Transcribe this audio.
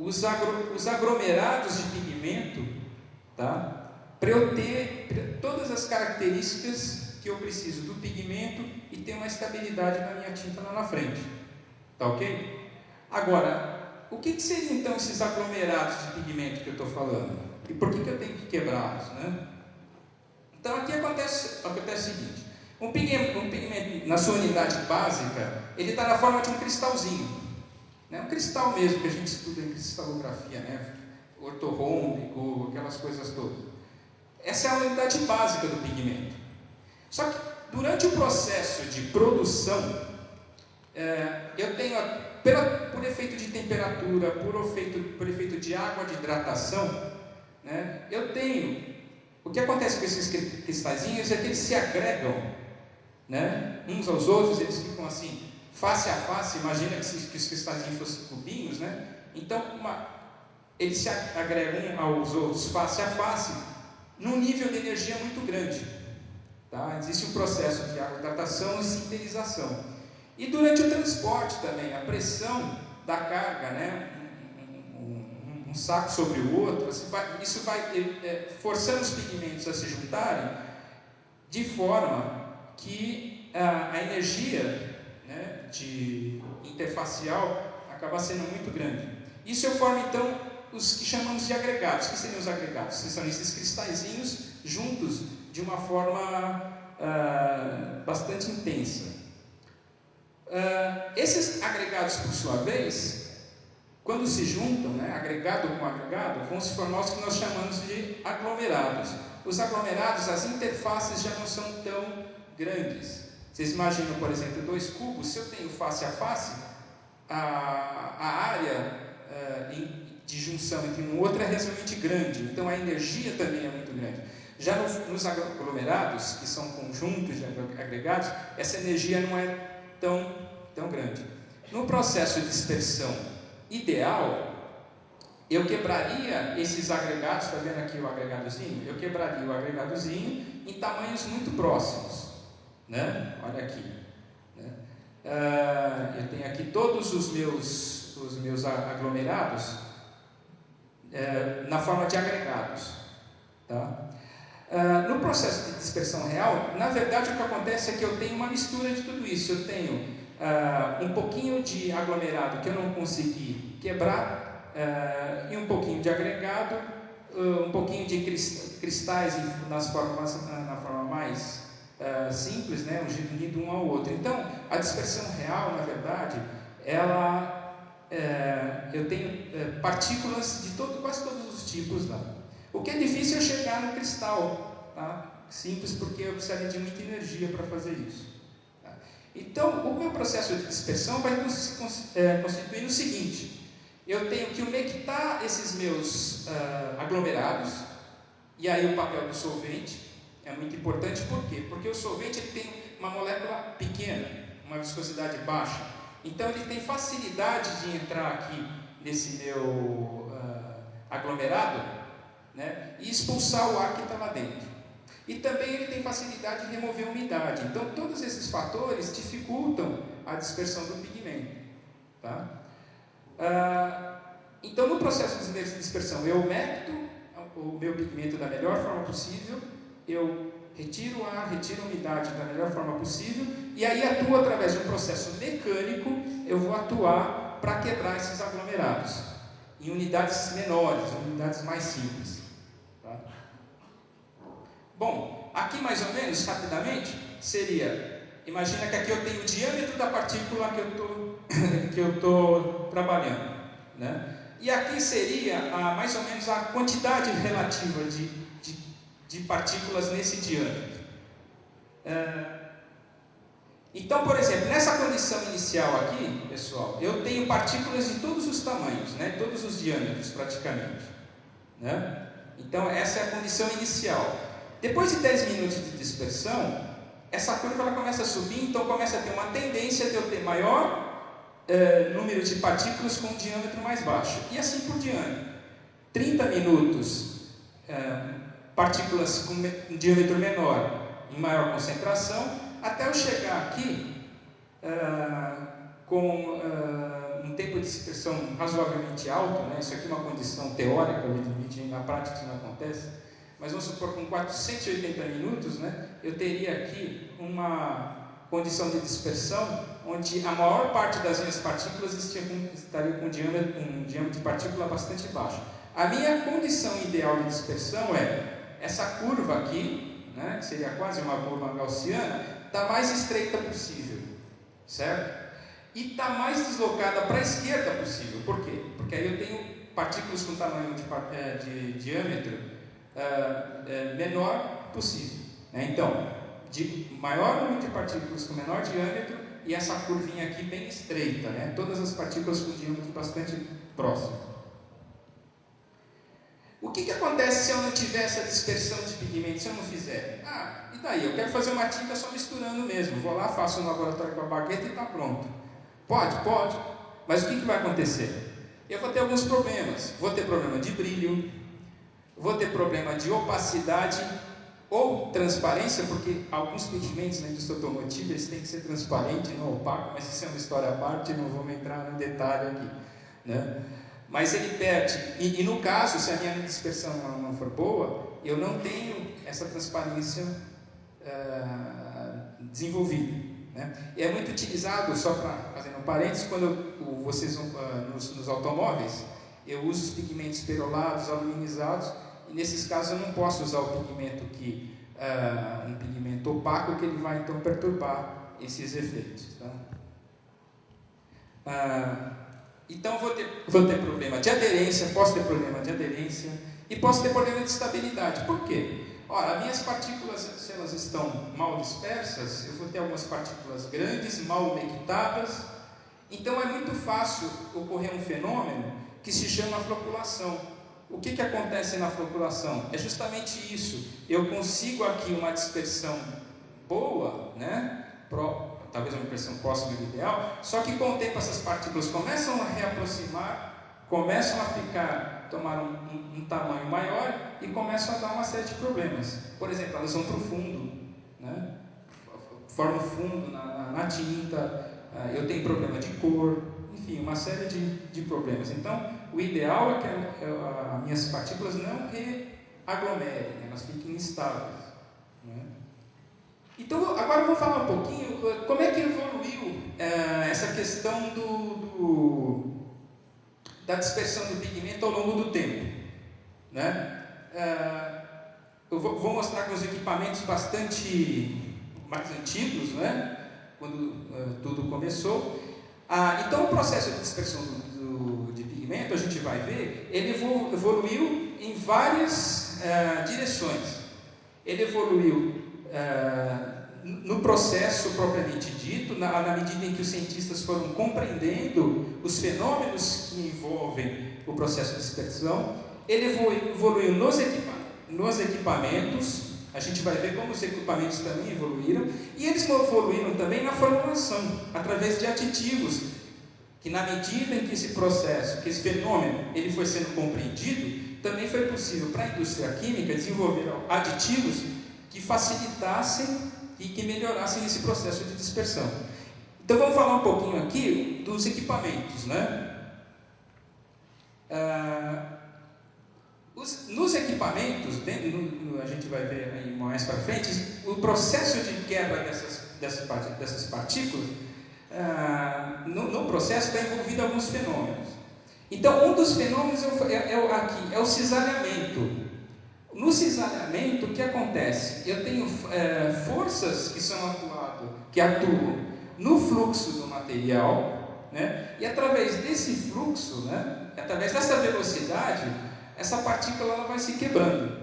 os aglomerados de pigmento, tá? Para eu ter todas as características que eu preciso do pigmento e ter uma estabilidade na minha tinta lá na frente. Tá ok? Agora, o que seriam então esses aglomerados de pigmento que eu estou falando? E por que eu tenho que quebrá-los, né? Então aqui acontece o seguinte: um pigmento na sua unidade básica, ele está na forma de um cristalzinho, né? Um cristal mesmo que a gente estuda em cristalografia, né? Ortorrômbico, aquelas coisas todas. Essa é a unidade básica do pigmento. Só que durante o processo de produção, eu tenho, por efeito de temperatura, por efeito de água, de hidratação, né, eu tenho, o que acontece com esses cristalzinhos é que eles se agregam, né, uns aos outros, eles ficam assim, face a face. Imagina que os cristalzinhos fossem cubinhos, né? Então, eles se agregam aos outros face a face, num nível de energia muito grande. Tá? Existe um processo de hidratação e sintetização. E durante o transporte também, a pressão da carga, né? Um saco sobre o outro, isso vai forçando os pigmentos a se juntarem, de forma que a energia, né, interfacial acaba sendo muito grande. Isso eu formo então os que chamamos de agregados. O que seriam os agregados? São esses cristalzinhos juntos de uma forma bastante intensa. Esses agregados, por sua vez, quando se juntam, né, agregado com agregado, vão se formar os que nós chamamos de aglomerados. Os aglomerados, as interfaces já não são tão grandes. Vocês imaginam, por exemplo, dois cubos. Se eu tenho face a face, a área de junção entre um outro é relativamente grande, então a energia também é muito grande. Já nos aglomerados, que são conjuntos de agregados, essa energia não é tão grande. No processo de dispersão ideal, eu quebraria esses agregados, está vendo aqui o agregadozinho? Eu quebraria o agregadozinho em tamanhos muito próximos, né? Olha aqui, né? Eu tenho aqui todos os meus aglomerados na forma de agregados, tá? No processo de dispersão real, na verdade o que acontece é que eu tenho uma mistura de tudo isso. Eu tenho um pouquinho de aglomerado que eu não consegui quebrar, e um pouquinho de agregado, um pouquinho de cristais na forma mais simples, né, unido um ao outro. Então, a dispersão real, na verdade, eu tenho partículas de quase todos os tipos lá. O que é difícil é chegar no cristal, tá? Simples, porque eu precisaria de muita energia para fazer isso. Tá? Então, o meu processo de dispersão vai constituir o seguinte: eu tenho que umectar esses meus aglomerados, e aí o papel do solvente é muito importante. Por quê? Porque o solvente ele tem uma molécula pequena, uma viscosidade baixa, então ele tem facilidade de entrar aqui nesse meu aglomerado, né, e expulsar o ar que está lá dentro. E também ele tem facilidade de remover a umidade. Então, todos esses fatores dificultam a dispersão do pigmento. Tá? Então, no processo de dispersão, eu umecto o meu pigmento da melhor forma possível, eu retiro o ar, retiro a umidade da melhor forma possível, e aí atuo através de um processo mecânico, eu vou atuar para quebrar esses aglomerados em unidades menores, unidades mais simples. Tá? Bom, aqui mais ou menos, rapidamente, seria, imagina que aqui eu tenho o diâmetro da partícula que eu estou trabalhando, né? E aqui seria mais ou menos a quantidade relativa de partículas nesse diâmetro. Então, por exemplo, nessa condição inicial aqui, pessoal, eu tenho partículas de todos os tamanhos, né? Todos os diâmetros praticamente, né? Então, essa é a condição inicial. Depois de 10 minutos de dispersão, essa curva ela começa a subir, então começa a ter uma tendência de eu ter maior número de partículas com um diâmetro mais baixo, e assim por diante. 30 minutos, partículas com um diâmetro menor em maior concentração, até eu chegar aqui com um um tempo de dispersão razoavelmente alto, né? Isso aqui é uma condição teórica, na prática isso não acontece, mas vamos supor que com 480 minutos, né, eu teria aqui uma condição de dispersão onde a maior parte das minhas partículas estaria com um diâmetro de partícula bastante baixo. A minha condição ideal de dispersão é essa curva aqui, né, que seria quase uma curva gaussiana, está mais estreita possível, certo? E está mais deslocada para a esquerda possível. Por quê? Porque aí eu tenho partículas com tamanho de diâmetro menor possível, né? Então, de maior número de partículas com menor diâmetro e essa curvinha aqui bem estreita, né? Todas as partículas com diâmetro bastante próximo. O que acontece se eu não tiver essa dispersão de pigmento, se eu não fizer? E daí? Eu quero fazer uma tinta só misturando mesmo. Vou lá, faço um laboratório com a bagueta e está pronto. Pode. Mas o que vai acontecer? Eu vou ter alguns problemas. Vou ter problema de brilho, vou ter problema de opacidade ou transparência, porque alguns pigmentos na indústria automotiva eles têm que ser transparentes, não opaco, mas isso é uma história à parte, não vamos entrar no detalhe aqui, né? Mas ele perde, e no caso, se a minha dispersão não for boa, eu não tenho essa transparência desenvolvida, né? E é muito utilizado, só para fazer um parênteses, quando vocês vão nos automóveis, eu uso os pigmentos perolados, aluminizados, e nesses casos eu não posso usar o pigmento um pigmento opaco, que ele vai então perturbar esses efeitos, tá? Então vou ter problema de aderência, posso ter problema de aderência e posso ter problema de estabilidade. Por quê? Ora, minhas partículas, se elas estão mal dispersas, eu vou ter algumas partículas grandes, mal umectadas. Então é muito fácil ocorrer um fenômeno que se chama floculação. O que acontece na floculação? É justamente isso. Eu consigo aqui uma dispersão boa, né? Talvez uma dispersão próxima do ideal, só que com o tempo essas partículas começam a reaproximar, começam a tomar um tamanho maior e começam a dar uma série de problemas. Por exemplo, elas vão para o fundo, né? Formam fundo na tinta, eu tenho problema de cor, enfim, uma série de problemas. Então, o ideal é que as minhas partículas não reaglomerem, né? Elas fiquem estáveis, né? Então, agora eu vou falar um pouquinho como é que evoluiu essa questão da dispersão do pigmento ao longo do tempo, né? Eu vou mostrar com os equipamentos bastante mais antigos, né? Quando tudo começou. Então, o processo de dispersão de pigmento, a gente vai ver, ele evoluiu em várias direções. Ele evoluiu no processo propriamente dito, na medida em que os cientistas foram compreendendo os fenômenos que envolvem o processo de dispersão. Ele evoluiu nos equipamentos, a gente vai ver como os equipamentos também evoluíram, e eles evoluíram também na formulação, através de aditivos, que na medida em que esse processo, que esse fenômeno, ele foi sendo compreendido, também foi possível para a indústria química desenvolver aditivos que facilitassem e que melhorassem esse processo de dispersão. Então vamos falar um pouquinho aqui dos equipamentos, né? Nos equipamentos, a gente vai ver aí mais para frente, o processo de quebra dessas partículas, no processo está envolvido alguns fenômenos. Então, um dos fenômenos é o cisalhamento. No cisalhamento, o que acontece? Eu tenho forças que atuam no fluxo do material, né? E através desse fluxo, né? Através dessa velocidade, essa partícula ela vai se quebrando.